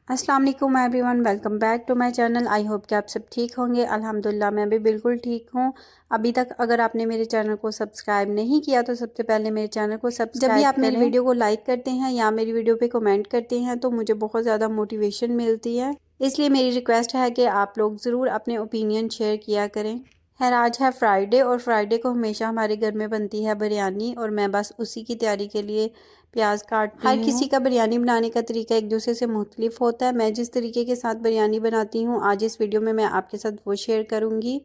अस्सलाम वालेकुम everyone, welcome back to my channel. I hope कि आप सब ठीक होंगे। अल्हम्दुलिल्लाह मैं भी बिल्कुल ठीक हूँ। अभी तक अगर आपने मेरे चैनल को सब्सक्राइब नहीं किया तो सबसे पहले मेरे चैनल को सब्सक्राइब जब भी आप मेरी वीडियो को लाइक करते हैं या मेरी वीडियो पे कमेंट करते हैं तो मुझे बहुत ज़्यादा मोटिवेशन मिलती है। इसलिए मेरी रिक्वेस्ट है कि आप लोग ज़रूर अपने ओपिनियन शेयर किया करें। खैर, आज है फ्राइडे और फ्राइडे को हमेशा हमारे घर में बनती है बिरयानी और मैं बस उसी की तैयारी के लिए प्याज काट रही हूँ। हर किसी का बिरयानी बनाने का तरीका एक दूसरे से मुख्तलिफ होता है। मैं जिस तरीके के साथ बिरयानी बनाती हूँ आज इस वीडियो में मैं आपके साथ वो शेयर करूँगी।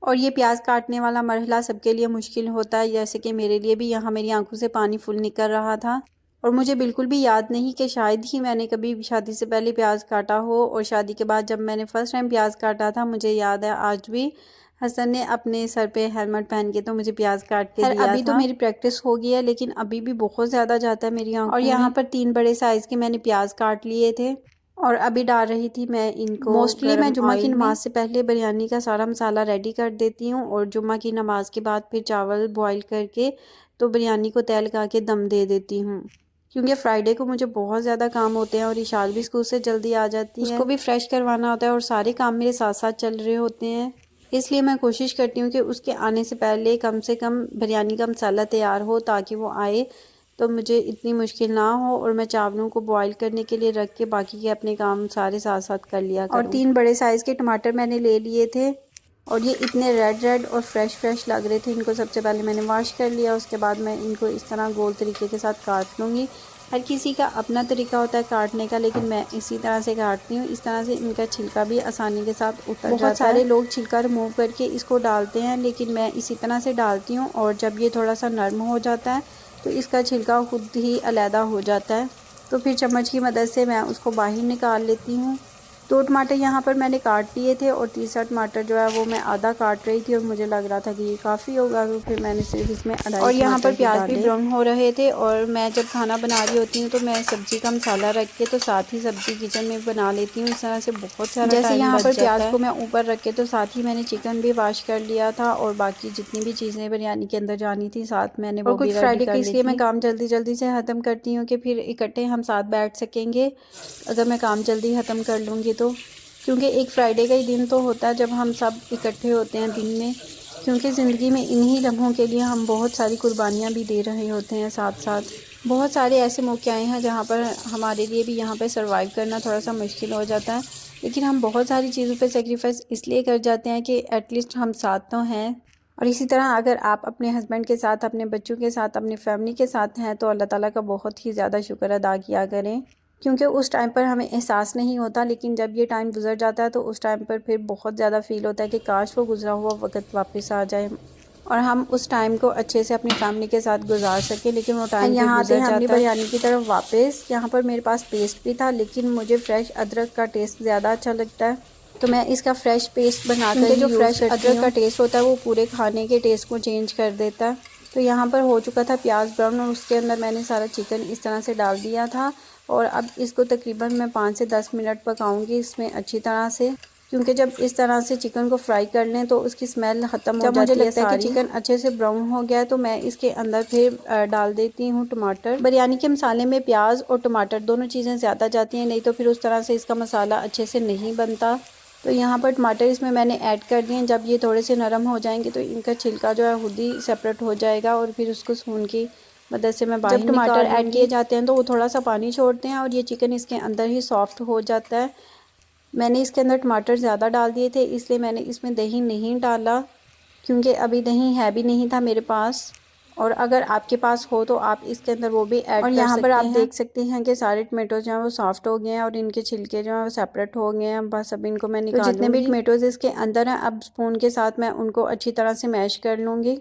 और ये प्याज काटने वाला मरहला सबके लिए मुश्किल होता है, जैसे कि मेरे लिए भी। यहाँ मेरी आंखों से पानी फूल निकल रहा था और मुझे बिल्कुल भी याद नहीं कि शायद ही मैंने कभी शादी से पहले प्याज काटा हो। और शादी के बाद जब मैंने फ़र्स्ट टाइम प्याज काटा था मुझे याद है आज भी, हसन ने अपने सर पे हेलमेट पहन के तो मुझे प्याज काट के दिया अभी था। तो मेरी प्रैक्टिस हो गई है लेकिन अभी भी बहुत ज़्यादा जाता है मेरी आंखों में। और यहाँ पर 3 बड़े साइज़ के मैंने प्याज काट लिए थे और अभी डाल रही थी मैं इनको। मोस्टली मैं जुम्मा की नमाज से पहले बिरयानी का सारा मसाला रेडी कर देती हूँ और जुम्मा की नमाज के बाद फिर चावल बॉईल करके तो बिरयानी को तय लगा के दम दे देती हूँ, क्योंकि फ्राइडे को मुझे बहुत ज़्यादा काम होते हैं और इशाल भी स्कूल से जल्दी आ जाती है, उसको भी फ्रेश करवाना होता है और सारे काम मेरे साथ साथ चल रहे होते हैं। इसलिए मैं कोशिश करती हूँ कि उसके आने से कम बिरयानी का मसाला तैयार हो ताकि वो आए तो मुझे इतनी मुश्किल ना हो और मैं चावलों को बॉईल करने के लिए रख के बाकी के अपने काम सारे साथ साथ कर लिया करूँ। और 3 बड़े साइज़ के टमाटर मैंने ले लिए थे और ये इतने रेड और फ्रेश लग रहे थे। इनको सबसे पहले मैंने वॉश कर लिया, उसके बाद मैं इनको इस तरह गोल तरीके के साथ काट लूँगी। हर किसी का अपना तरीका होता है काटने का, लेकिन मैं इसी तरह से काटती हूँ। इस तरह से इनका छिलका भी आसानी के साथ उतर जाता है। बहुत सारे लोग छिलका रिमूव करके इसको डालते हैं लेकिन मैं इसी तरह से डालती हूँ और जब ये थोड़ा सा नरम हो जाता है तो इसका छिलका खुद ही अलहदा हो जाता है। तो फिर चम्मच की मदद से मैं उसको बाहर निकाल लेती हूँ। 2 टमाटर यहाँ पर मैंने काट लिए थे और तीसरा टमाटर जो है वो मैं आधा काट रही थी और मुझे लग रहा था कि ये काफ़ी होगा तो फिर मैंने सिर्फ इसमें अढ़ाई। और यहाँ पर प्याज भी ब्राउन हो रहे थे और मैं जब खाना बना रही होती हूँ तो मैं सब्ज़ी का मसाला रख के तो साथ ही सब्ज़ी किचन में बना लेती हूँ। इस तरह से बहुत सारा जैसे यहाँ पर प्याज को मैं ऊपर रख के तो साथ ही मैंने चिकन भी वॉश कर लिया था और बाकी जितनी भी चीज़ें बिरयानी के अंदर जानी थी साथ मैंने वो भी फ्राइडे के इसलिए मैं काम जल्दी से ख़त्म करती हूँ कि फिर इकट्ठे हम साथ बैठ सकेंगे अगर मैं काम जल्दी ख़त्म कर लूँगी तो। क्योंकि एक फ्राइडे का ही दिन तो होता है जब हम सब इकट्ठे होते हैं दिन में, क्योंकि ज़िंदगी में इन्हीं लम्हों के लिए हम बहुत सारी कुर्बानियाँ भी दे रहे होते हैं साथ साथ। बहुत सारे ऐसे मौके आए हैं जहाँ पर हमारे लिए भी यहाँ पे सरवाइव करना थोड़ा सा मुश्किल हो जाता है, लेकिन हम बहुत सारी चीज़ों पे सेक्रीफाइस इसलिए कर जाते हैं कि एटलीस्ट हम साथ तो हैं। और इसी तरह अगर आप अपने हस्बैंड के साथ, अपने बच्चों के साथ, अपनी फैमिली के साथ हैं तो अल्लाह ताला का बहुत ही ज़्यादा शुक्र अदा किया करें, क्योंकि उस टाइम पर हमें एहसास नहीं होता लेकिन जब ये टाइम गुजर जाता है तो उस टाइम पर फिर बहुत ज़्यादा फ़ील होता है कि काश वो गुजरा हुआ वक्त वापस आ जाए और हम उस टाइम को अच्छे से अपनी फैमिली के साथ गुजार सकें। लेकिन वो टाइम यहाँ आते हैं अपनी बिरयानी की तरफ वापस। यहाँ पर मेरे पास पेस्ट भी था लेकिन मुझे फ़्रेश अदरक का टेस्ट ज़्यादा अच्छा लगता है तो मैं इसका फ़्रेश पेस्ट बनाकर जो फ्रेश अदरक का टेस्ट होता है वो पूरे खाने के टेस्ट को चेंज कर देता है। तो यहाँ पर हो चुका था प्याज ब्राउन और उसके अंदर मैंने सारा चिकन इस तरह से डाल दिया था और अब इसको तकरीबन मैं 5 से 10 मिनट पकाऊंगी इसमें अच्छी तरह से, क्योंकि जब इस तरह से चिकन को फ्राई कर लें तो उसकी स्मेल ख़त्म हो जाती है। मुझे लगता है कि चिकन अच्छे से ब्राउन हो गया है तो मैं इसके अंदर फिर डाल देती हूँ टमाटर। बिरयानी के मसाले में प्याज और टमाटर दोनों चीज़ें ज़्यादा जाती हैं, नहीं तो फिर उस तरह से इसका मसाला अच्छे से नहीं बनता। तो यहाँ पर टमाटर इसमें मैंने ऐड कर दिए। जब ये थोड़े से नरम हो जाएंगे तो इनका छिलका जो है खुद ही सेपरेट हो जाएगा और फिर उसको स्पून की मदद से मैं बाहर निकाल लूँगी। जब टमाटर ऐड किए जाते हैं तो वो थोड़ा सा पानी छोड़ते हैं और ये चिकन इसके अंदर ही सॉफ्ट हो जाता है। मैंने इसके अंदर टमाटर ज़्यादा डाल दिए थे इसलिए मैंने इसमें दही नहीं डाला, क्योंकि अभी दही है भी नहीं था मेरे पास। और अगर आपके पास हो तो आप इसके अंदर वो भी ऐड कर सकते हैं। और यहाँ पर आप देख सकते हैं कि सारे टमेटोज जो हैं वो सॉफ्ट हो गए हैं और इनके छिलके जो हैं वो सेपरेट हो गए हैं। बस अब इनको मैं निकाल लूँगी। तो जितने भी टमेटोज इसके अंदर हैं अब स्पून के साथ मैं उनको अच्छी तरह से मैश कर लूँगी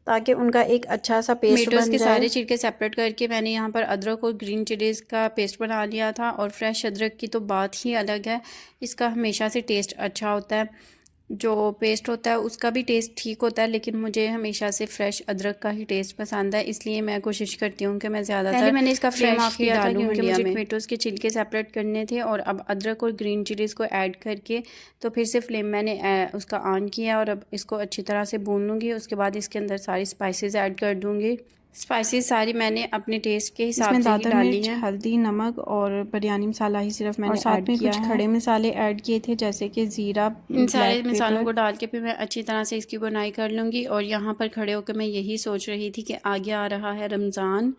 ताकि उनका एक अच्छा सा पेस्ट बन जाए। सारे छिलके सेपरेट करके मैंने यहाँ पर अदरक और ग्रीन चिलीज़ का पेस्ट बना लिया था और फ्रेश अदरक की तो बात ही अलग है, इसका हमेशा से टेस्ट अच्छा होता है। जो पेस्ट होता है उसका भी टेस्ट ठीक होता है लेकिन मुझे हमेशा से फ्रेश अदरक का ही टेस्ट पसंद है, इसलिए मैं कोशिश करती हूँ कि मैं ज़्यादातर मैंने इसका फ्लेम ऑफ किया था क्योंकि मुझे टमेटोज़ के छिलके सेपरेट करने थे। और अब अदरक और ग्रीन चिलीज़ को ऐड करके तो फिर से फ्लेम मैंने उसका ऑन किया और अब इसको अच्छी तरह से भून लूँगी। उसके बाद इसके अंदर सारी स्पाइसेस ऐड कर दूँगी। स्पाइसेस सारी मैंने अपने टेस्ट के हिसाब इसमें से ही दातर डाली मिर्च, हैं। हल्दी, नमक और बिरयानी मसाला ही सिर्फ मैंने और साथ ऐड में किया कुछ है। खड़े मसाले ऐड किए थे, जैसे कि ज़ीरा, इन सारे ब्लैक मसालों पेपर। को डाल के फिर मैं अच्छी तरह से इसकी बुनाई कर लूँगी। और यहाँ पर खड़े होकर मैं यही सोच रही थी कि आगे आ रहा है रमज़ान,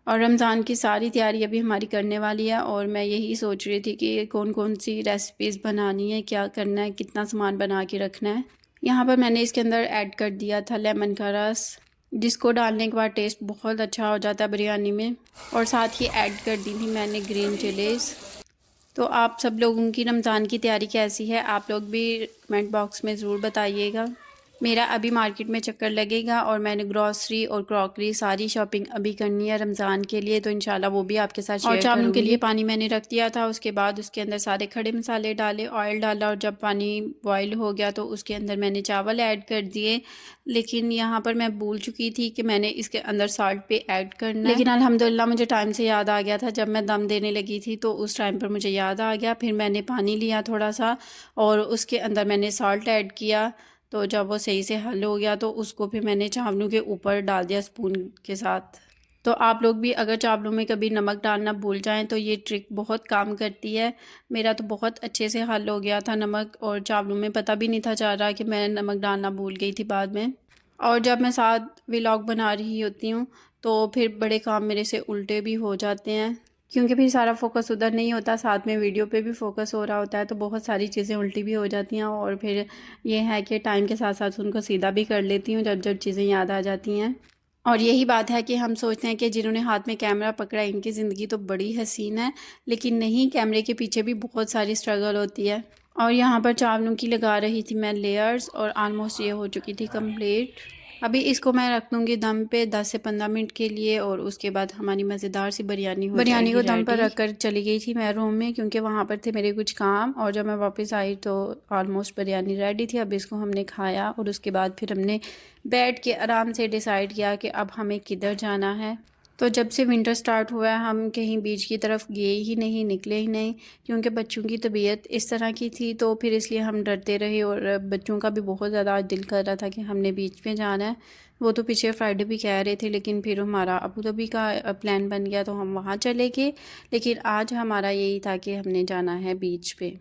और रमज़ान की सारी तैयारी अभी हमारी करने वाली है। और मैं यही सोच रही थी कि कौन कौन सी रेसिपीज़ बनानी है, क्या करना है, कितना सामान बना के रखना है। यहाँ पर मैंने इसके अंदर ऐड कर दिया था लेमन का रस, जिसको डालने के बाद टेस्ट बहुत अच्छा हो जाता है बिरयानी में। और साथ ही ऐड कर दी थी मैंने ग्रीन चिलीज़। तो आप सब लोगों की रमज़ान की तैयारी कैसी है, आप लोग भी कमेंट बॉक्स में ज़रूर बताइएगा। मेरा अभी मार्केट में चक्कर लगेगा और मैंने ग्रॉसरी और क्रॉकरी सारी शॉपिंग अभी करनी है रमज़ान के लिए, तो इंशाल्लाह वो भी आपके साथ शेयर करूँगी। और चावलों के लिए पानी मैंने रख दिया था, उसके बाद उसके अंदर सारे खड़े मसाले डाले, ऑयल डाला, और जब पानी बॉयल हो गया तो उसके अंदर मैंने चावल ऐड कर दिए। लेकिन यहाँ पर मैं भूल चुकी थी कि मैंने इसके अंदर साल्ट पे ऐड करना है, लेकिन अल्हम्दुलिल्लाह मुझे टाइम से याद आ गया था। जब मैं दम देने लगी थी तो उस टाइम पर मुझे याद आ गया। फिर मैंने पानी लिया थोड़ा सा और उसके अंदर मैंने साल्ट ऐड किया। तो जब वो सही से हल हो गया तो उसको फिर मैंने चावलों के ऊपर डाल दिया स्पून के साथ। तो आप लोग भी अगर चावलों में कभी नमक डालना भूल जाएं तो ये ट्रिक बहुत काम करती है। मेरा तो बहुत अच्छे से हल हो गया था नमक, और चावलों में पता भी नहीं था चल रहा कि मैं नमक डालना भूल गई थी बाद में। और जब मैं साथ व्लॉग बना रही होती हूँ तो फिर बड़े काम मेरे से उल्टे भी हो जाते हैं, क्योंकि फिर सारा फोकस उधर नहीं होता, साथ में वीडियो पे भी फोकस हो रहा होता है, तो बहुत सारी चीज़ें उल्टी भी हो जाती हैं। और फिर ये है कि टाइम के साथ साथ उनको सीधा भी कर लेती हूँ जब जब चीज़ें याद आ जाती हैं। और यही बात है कि हम सोचते हैं कि जिन्होंने हाथ में कैमरा पकड़ा इनकी ज़िंदगी तो बड़ी हसीन है, लेकिन नहीं, कैमरे के पीछे भी बहुत सारी स्ट्रगल होती है। और यहाँ पर चावलों की लगा रही थी मैं लेयर्स, और आलमोस्ट ये हो चुकी थी कंप्लीट। अभी इसको मैं रख दूँगी दम पे 10 से 15 मिनट के लिए, और उसके बाद हमारी मज़ेदार सी बिरयानी हो जाएगी। बिरयानी को दम पर रख कर चली गई थी मैं रूम में, क्योंकि वहाँ पर थे मेरे कुछ काम, और जब मैं वापस आई तो ऑलमोस्ट बिरयानी रेडी थी। अब इसको हमने खाया और उसके बाद फिर हमने बैठ के आराम से डिसाइड किया कि अब हमें किधर जाना है। तो जब से विंटर स्टार्ट हुआ है हम कहीं बीच की तरफ गए ही नहीं, निकले ही नहीं, क्योंकि बच्चों की तबीयत इस तरह की थी, तो फिर इसलिए हम डरते रहे। और बच्चों का भी बहुत ज़्यादा आज दिल कर रहा था कि हमने बीच में जाना है। वो तो पिछले फ्राइडे भी कह रहे थे, लेकिन फिर हमारा अबू धाबी का प्लान बन गया तो हम वहाँ चले गए। लेकिन आज हमारा यही था कि हमने जाना है बीच पे।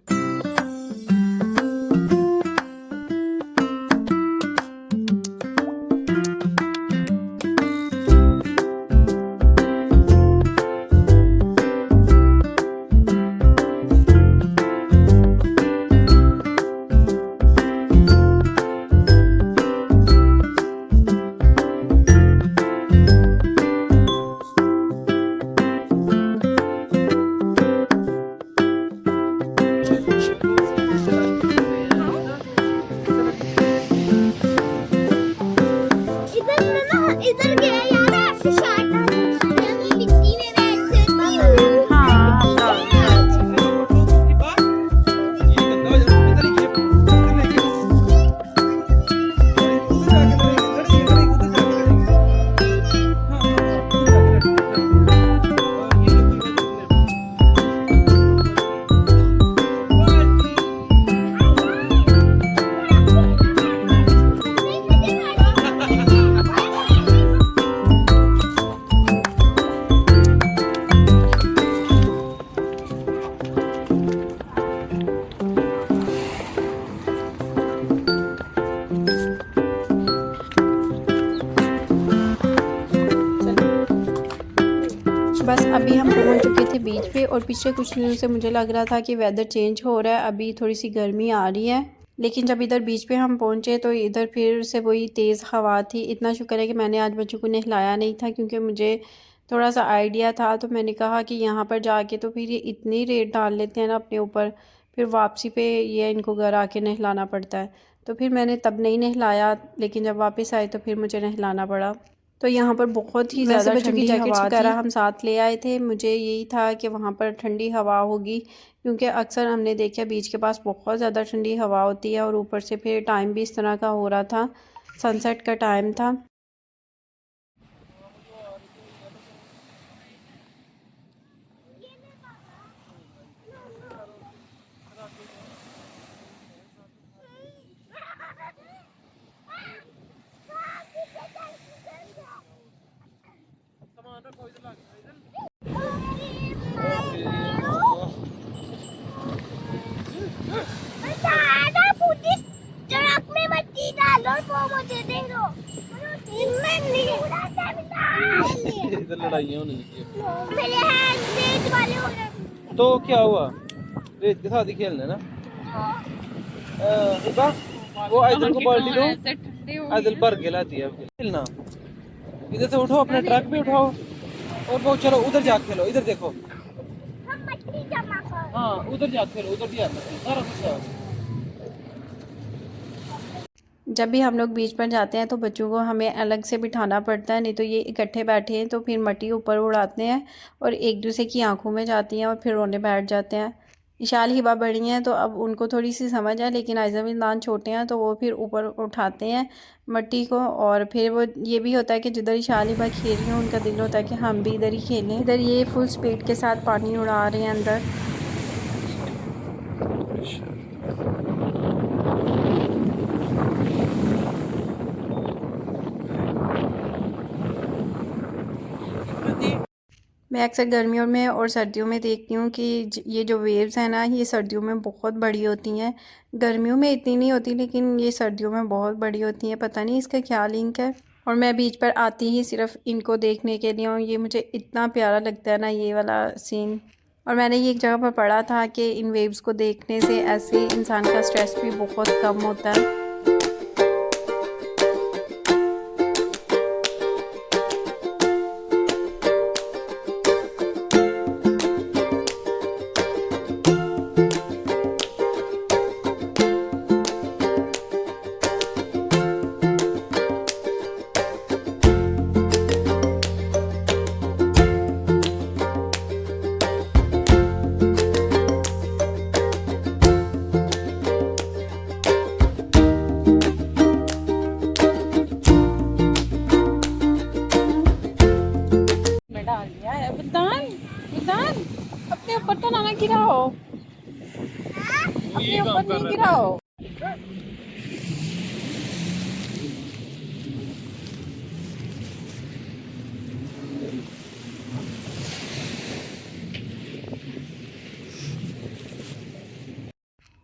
इधर गया यार, ऐसे शॉट मिट्टी में बैठ बस अभी हम पहुंच चुके थे बीच पे, और पिछले कुछ दिनों से मुझे लग रहा था कि वेदर चेंज हो रहा है, अभी थोड़ी सी गर्मी आ रही है। लेकिन जब इधर बीच पे हम पहुंचे तो इधर फिर से वही तेज़ हवा थी। इतना शुक्र है कि मैंने आज बच्चों को नहलाया नहीं था, क्योंकि मुझे थोड़ा सा आइडिया था। तो मैंने कहा कि यहाँ पर जाके तो फिर ये इतनी रेत डाल लेते हैं ना अपने ऊपर, फिर वापसी पे ये इनको घर आके नहलाना पड़ता है। तो फिर मैंने तब नहीं नहलाया, लेकिन जब वापस आए तो फिर मुझे नहलाना पड़ा। तो यहाँ पर बहुत ही ज़्यादा बच्चों की जैकेट्स वगैरह हम साथ ले आए थे। मुझे यही था कि वहाँ पर ठंडी हवा होगी, क्योंकि अक्सर हमने देखा बीच के पास बहुत ज़्यादा ठंडी हवा होती है, और ऊपर से फिर टाइम भी इस तरह का हो रहा था, सनसेट का टाइम था। दादा पूरी ट्रक में मट्टी डालो और वो मुझे दे दो। इधर लड़ाइयाँ होने लगी मेरे हैंड रेड वाले हो रहे हैं। तो क्या हुआ? रेत के साथ ही खेलना है ना। हिबा, वो आइदल को बाल्टी दो, आइदल भर के लाती है खेलना। इधर से उठो, अपना ट्रक भी उठाओ और वो चलो उधर जा खेलो। इधर देखो, हम मट्टी जमा कर। हाँ उधर जा खेलो, उधर भी आता है सारा कुछ है। जब भी हम लोग बीच पर जाते हैं तो बच्चों को हमें अलग से बिठाना पड़ता है, नहीं तो ये इकट्ठे बैठे हैं तो फिर मट्टी ऊपर उड़ाते हैं और एक दूसरे की आंखों में जाती हैं और फिर रोने बैठ जाते हैं। इशाल हिबा बड़ी हैं तो अब उनको थोड़ी सी समझ है, लेकिन आयज़ा मिल्लान छोटे हैं तो वो फिर ऊपर उठाते हैं मट्टी को। और फिर वो ये भी होता है कि जिधर इशाल हिबा खेल रही हैं उनका दिल होता है कि हम भी इधर ही खेलें। इधर ये फुल स्पीड के साथ पानी उड़ा रहे हैं अंदर। मैं अक्सर गर्मियों में और सर्दियों में देखती हूँ कि ये जो वेव्स हैं ना, ये सर्दियों में बहुत बड़ी होती हैं। गर्मियों में इतनी नहीं होती, लेकिन ये सर्दियों में बहुत बड़ी होती हैं। पता नहीं इसका क्या लिंक है। और मैं बीच पर आती ही सिर्फ इनको देखने के लिए हूँ। ये मुझे इतना प्यारा लगता है ना, ये वाला सीन। और मैंने ये एक जगह पर पढ़ा था कि इन वेव्स को देखने से ऐसे इंसान का स्ट्रेस भी बहुत कम होता है। अपने ऊपर तो ना गिराओ, अपने ऊपर नहीं गिराओ।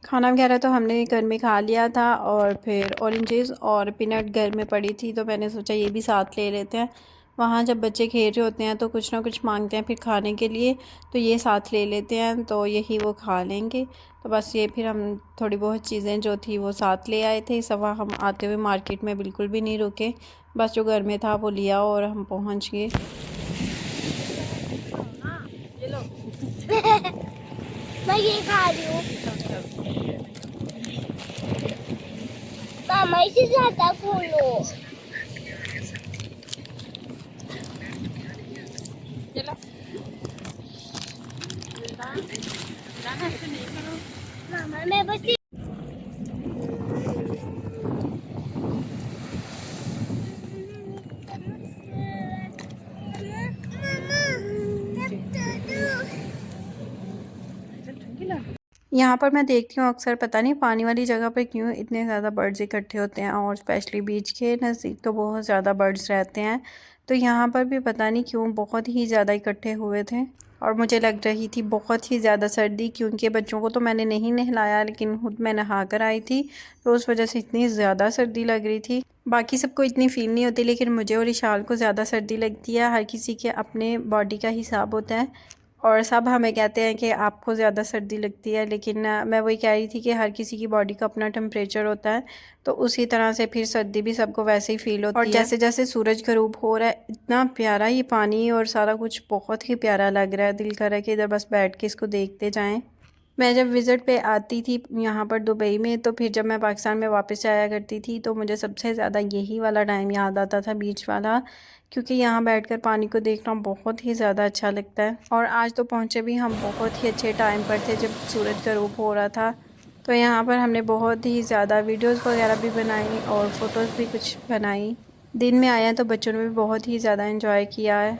खाना वगैरह तो हमने घर में खा लिया था और फिर ऑरेंजेस और पीनट घर में पड़ी थी तो मैंने सोचा ये भी साथ ले लेते हैं। वहाँ जब बच्चे खेल रहे होते हैं तो कुछ ना कुछ मांगते हैं फिर खाने के लिए, तो ये साथ ले लेते हैं तो यही वो खा लेंगे। तो बस ये फिर हम थोड़ी बहुत चीज़ें जो थी वो साथ ले आए थे। सवा हम आते हुए मार्केट में बिल्कुल भी नहीं रुके, बस जो घर में था वो लिया और हम पहुँच गए। मैं ये खा रही हूँ। मामा इसे ज्यादा खोलो। मामा मैं बस यहाँ पर मैं देखती हूँ अक्सर, पता नहीं पानी वाली जगह पर क्यों इतने ज़्यादा बर्ड्स इकट्ठे होते हैं, और स्पेशली बीच के नज़दीक तो बहुत ज़्यादा बर्ड्स रहते हैं। तो यहाँ पर भी पता नहीं क्यों बहुत ही ज़्यादा इकट्ठे हुए थे और मुझे लग रही थी बहुत ही ज़्यादा सर्दी, क्योंकि बच्चों को तो मैंने नहीं नहलाया लेकिन खुद मैं नहा कर आई थी तो उस वजह से इतनी ज़्यादा सर्दी लग रही थी। बाकी सबको इतनी फील नहीं होती लेकिन मुझे और इशाल को ज़्यादा सर्दी लगती है। हर किसी के अपने बॉडी का हिसाब होता है और सब हमें कहते हैं कि आपको ज़्यादा सर्दी लगती है, लेकिन मैं वही कह रही थी कि हर किसी की बॉडी का अपना टेम्परेचर होता है तो उसी तरह से फिर सर्दी भी सबको वैसे ही फील होती है। और जैसे जैसे सूरज गरूब हो रहा है इतना प्यारा ये पानी और सारा कुछ बहुत ही प्यारा लग रहा है, दिल कर रहा है कि इधर बस बैठ के इसको देखते जाएँ। मैं जब विज़िट पे आती थी यहाँ पर दुबई में, तो फिर जब मैं पाकिस्तान में वापस आया करती थी तो मुझे सबसे ज़्यादा यही वाला टाइम याद आता था, बीच वाला, क्योंकि यहाँ बैठकर पानी को देखना बहुत ही ज़्यादा अच्छा लगता है। और आज तो पहुँचे भी हम बहुत ही अच्छे टाइम पर थे जब सूरज गरूब हो रहा था। तो यहाँ पर हमने बहुत ही ज़्यादा वीडियोज़ वगैरह भी बनाई और फ़ोटोज़ भी कुछ बनाई। दिन में आए हैं तो बच्चों ने भी बहुत ही ज़्यादा एंजॉय किया है।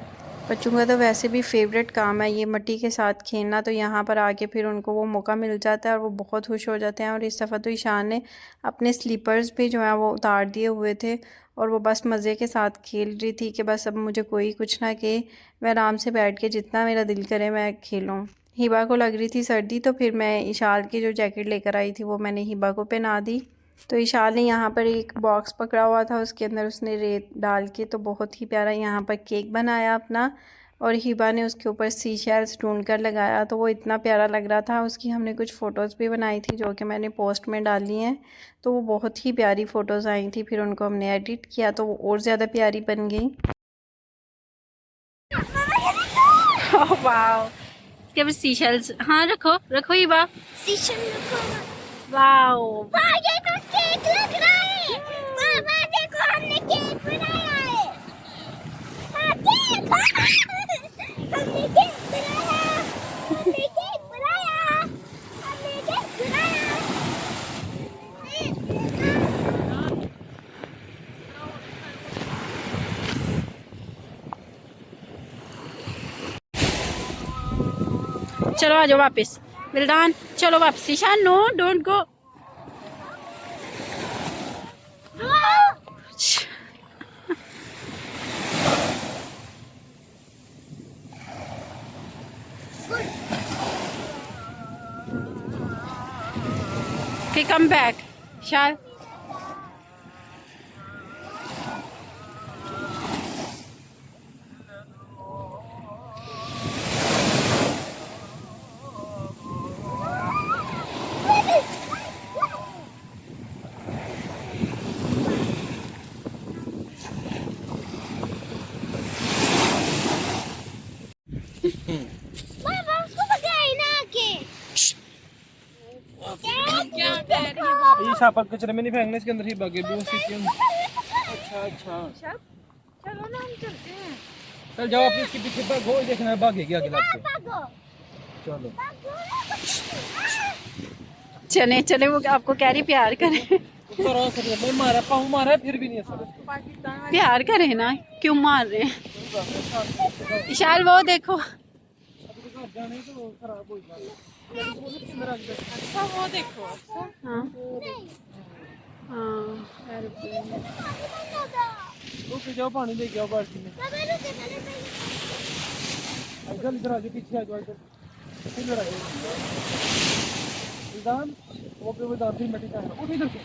बच्चों का तो वैसे भी फेवरेट काम है ये मट्टी के साथ खेलना, तो यहाँ पर आके फिर उनको वो मौका मिल जाता है और वो बहुत खुश हो जाते हैं। और इस दफ़ा तो ईशान ने अपने स्लीपर्स भी जो है वो उतार दिए हुए थे और वो बस मज़े के साथ खेल रही थी कि बस अब मुझे कोई कुछ ना कहे, मैं आराम से बैठ के जितना मेरा दिल करे मैं खेलूँ। हिबा को लग रही थी सर्दी, तो फिर मैं इशाल की जो जैकेट लेकर आई थी वो मैंने हिबा को पहना दी। तो इशाल ने यहाँ पर एक बॉक्स पकड़ा हुआ था, उसके अंदर उसने रेत डाल के तो बहुत ही प्यारा यहाँ पर केक बनाया अपना, और हिबा ने उसके ऊपर सी शेल्स ढूंढ कर लगाया, तो वो इतना प्यारा लग रहा था। उसकी हमने कुछ फ़ोटोज़ भी बनाई थी जो कि मैंने पोस्ट में डाली हैं, तो वो बहुत ही प्यारी फ़ोटोज़ आई थी। फिर उनको हमने एडिट किया तो वो और ज़्यादा प्यारी बन गई। वाह, इसके ऊपर सीशेल्स, हाँ रखो रखो हिबा। शीशम रखो। वाह, हाँ, ये तो केक लग रहा है। मामा देखो, हमने केक बनाया है। हाँ, केक। हमने केक बनाया। हमने केक बनाया। हमने केक बनाया। चलो आ जाओ वापस बिल्डान, चलो वापस। Ishaan no, don't go. Okay, come back, Shal. मामा उसको पकड़ाई ना आके। ये छापा कचरे में नहीं फेंकना, इसके अंदर ही भागे भी उसी के अंदर। अच्छा अच्छा, चलो ना, हम चलते हैं। चल जाओ, अपने इसके पीछे भागो, देखना है भागेगी आगे लग के। भागो। चलो चले चले, वो आपको कह रही प्यार करे। ऊपर आ सकते, मैं मारा पाँव मारा है, फिर भी नहीं असर। प्यार करे ना, क्यों मार रहे हैं? विशाल वो देखो, जाने तो खराब हो जाएगा। अच्छा वो देखो। हाँ हाँ, रुक जाओ, पानी लेके आओ बाल्टी में। इधर इधर आ जाओ, पीछे आ जाओ, इधर इधर आ जाओ। इधर वो पे वो दांती मिट्टी का है, उठ इधर से।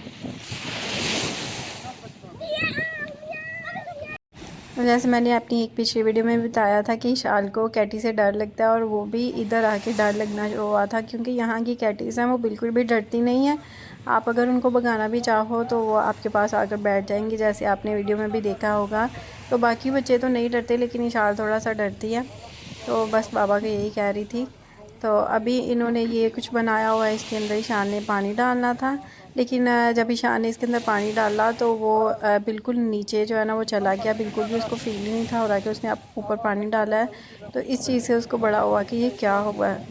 तो जैसे मैंने अपनी एक पिछली वीडियो में बताया था कि इशाल को कैटी से डर लगता है, और वो भी इधर आके डर लगना शुरू हुआ था, क्योंकि यहाँ की कैटीज़ हैं वो बिल्कुल भी डरती नहीं है। आप अगर उनको भगाना भी चाहो तो वो आपके पास आकर बैठ जाएंगी, जैसे आपने वीडियो में भी देखा होगा। तो बाकी बच्चे तो नहीं डरते, लेकिन इशाल थोड़ा सा डरती है। तो बस बाबा को यही कह रही थी। तो अभी इन्होंने ये कुछ बनाया हुआ है, इसके अंदर ईशान ने पानी डालना था, लेकिन जब ईशान ने इसके अंदर पानी डाला तो वो बिल्कुल नीचे जो है ना वो चला गया, बिल्कुल भी उसको फील ही नहीं था हो रहा कि उसने ऊपर पानी डाला है। तो इस चीज़ से उसको बड़ा हुआ कि ये क्या हुआ है।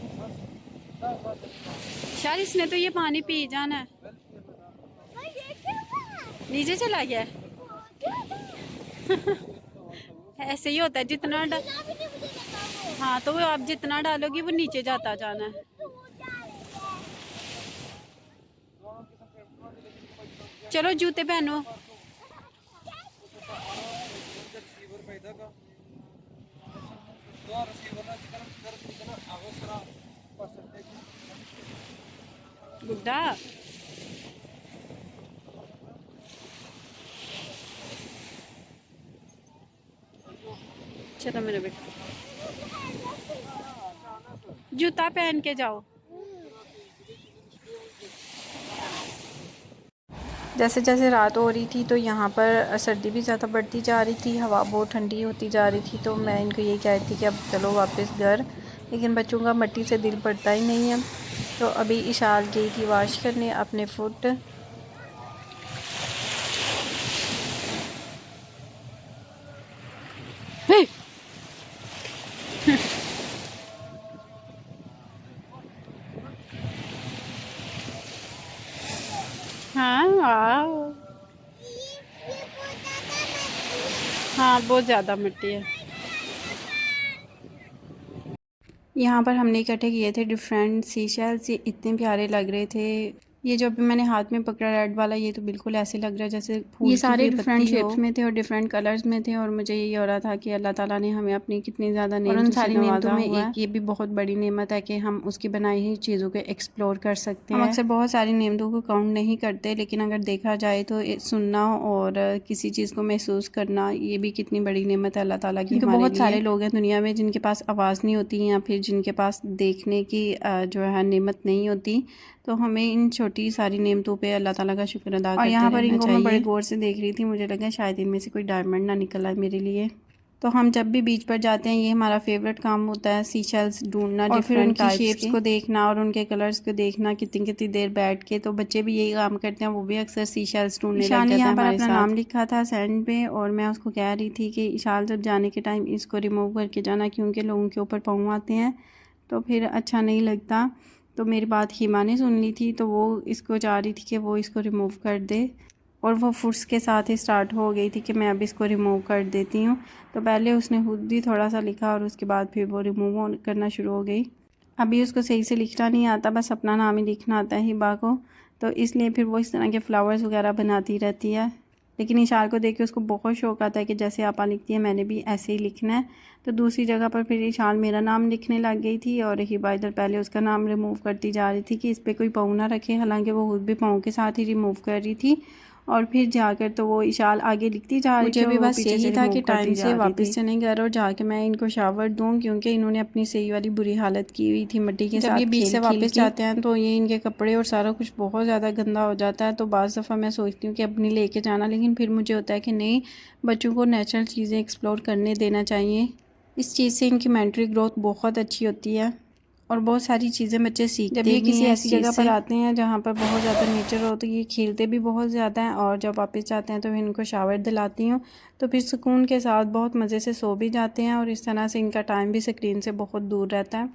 शायद इसने तो ये पानी पी जाना है, नीचे चला गया। ऐसे ही होता है, जितना हाँ, तो वो आप जितना डालोगी वो नीचे जाता जाना है। चलो जूते पहनो। बुड्ढा चलो मेरे बेटा, जूता पहन के जाओ। जैसे जैसे रात हो रही थी तो यहाँ पर सर्दी भी ज़्यादा बढ़ती जा रही थी, हवा बहुत ठंडी होती जा रही थी। तो मैं इनको ये कह रही थी कि अब चलो वापस घर, लेकिन बच्चों का मट्टी से दिल पड़ता ही नहीं है। तो अभी इशाल गई थी वॉश करने अपने फुट। हाँ वाह, हाँ बहुत ज़्यादा मिट्टी है। यहाँ पर हमने इकट्ठे किए थे डिफरेंट सी शेल्स, ये इतने प्यारे लग रहे थे। ये जो अभी मैंने हाथ में पकड़ा रेड वाला, ये तो बिल्कुल ऐसे लग रहा है जैसे फूल ये की सारे कोई डिफरेंट पत्ती हो। शेप्स में थे और डिफरेंट कलर्स में थे, और मुझे यही हो रहा था कि अल्लाह ताला ने हमें अपनी कितनी ज़्यादा और नेमतों उन से सारी नवाजा नेमतों में हुआ है। एक ये भी बहुत बड़ी नेमत है कि हम उसकी बनाई हुई चीज़ों को एक्सप्लोर कर सकते हैं। हम अक्सर बहुत सारी नेमतों को काउंट नहीं करते, लेकिन अगर देखा जाए तो सुनना और किसी चीज़ को महसूस करना, ये भी कितनी बड़ी नेमत है अल्लाह ताला की हमारे लिए। बहुत सारे लोग हैं दुनिया में जिनके पास आवाज़ नहीं होती या फिर जिनके पास देखने की जो है नेमत नहीं होती, तो हमें इन छोटी सारी नेमतों पे अल्लाह ताला का शुक्र अदा करते रहना चाहिए। और यहाँ पर इनको मैं बड़े गौर से देख रही थी, मुझे लगा शायद इनमें से कोई डायमंड ना निकल आए मेरे लिए। तो हम जब भी बीच पर जाते हैं, ये हमारा फेवरेट काम होता है, सी शेल्स ढूंढना और फिर उनकी शेप्स को देखना और उनके कलर्स को देखना कितनी कितनी देर बैठ के। तो बच्चे भी यही काम करते हैं, वो भी अक्सर सी शेल्स ढूंढने लग जाते हैं। यहाँ पर अपना नाम लिखा था सैंड पे, और मैं उसको कह रही थी कि इशाल जब जाने के टाइम इसको रिमूव करके जाना, क्योंकि लोगों के ऊपर पाँव आते हैं तो फिर अच्छा नहीं लगता। तो मेरी बात हीमा ने सुन ली थी, तो वो इसको चाह रही थी कि वो इसको रिमूव कर दे, और वो फुर्स के साथ ही स्टार्ट हो गई थी कि मैं अब इसको रिमूव कर देती हूँ। तो पहले उसने खुद भी थोड़ा सा लिखा और उसके बाद फिर वो रिमूव करना शुरू हो गई। अभी उसको सही से लिखना नहीं आता, बस अपना नाम ही लिखना आता है हिबा को, तो इसलिए फिर वो इस तरह के फ्लावर्स वगैरह बनाती रहती है। लेकिन इशाल को देख के उसको बहुत शौक आता है कि जैसे आपा लिखती है मैंने भी ऐसे ही लिखना है। तो दूसरी जगह पर फिर इशाल मेरा नाम लिखने लग गई थी, और हिबा इधर पहले उसका नाम रिमूव करती जा रही थी कि इस पर कोई पाँव ना रखे, हालांकि वो खुद भी पाँव के साथ ही रिमूव कर रही थी। और फिर जाकर तो वो इशाल आगे लिखती जा रही थी। मुझे भी बस यही था कि टाइम से वापस चले घर और जाके मैं इनको शावर दूं, क्योंकि इन्होंने अपनी सही वाली बुरी हालत की हुई थी मट्टी के साथ। जब ये बीच से वापस जाते हैं तो ये इनके कपड़े और सारा कुछ बहुत ज़्यादा गंदा हो जाता है। तो बाज़ दफ़ा मैं सोचती हूँ कि अपनी लेके जाना, लेकिन फिर मुझे होता है कि नहीं, बच्चों को नेचुरल चीज़ें एक्सप्लोर करने देना चाहिए। इस चीज़ से इनकी मेंटल ग्रोथ बहुत अच्छी होती है और बहुत सारी चीज़ें बच्चे सीखते भी हैं। जब ये किसी ऐसी जगह पर आते हैं जहाँ पर बहुत ज़्यादा नेचर हो, तो ये खेलते भी बहुत ज़्यादा हैं, और जब वापस जाते हैं तो फिर इनको शावर दिलाती हूँ, तो फिर सुकून के साथ बहुत मज़े से सो भी जाते हैं, और इस तरह से इनका टाइम भी स्क्रीन से बहुत दूर रहता है।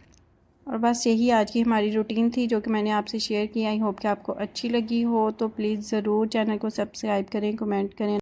और बस यही आज की हमारी रूटीन थी जो कि मैंने आपसे शेयर की। आई होप कि आपको अच्छी लगी हो, तो प्लीज़ ज़रूर चैनल को सब्सक्राइब करें, कमेंट करें।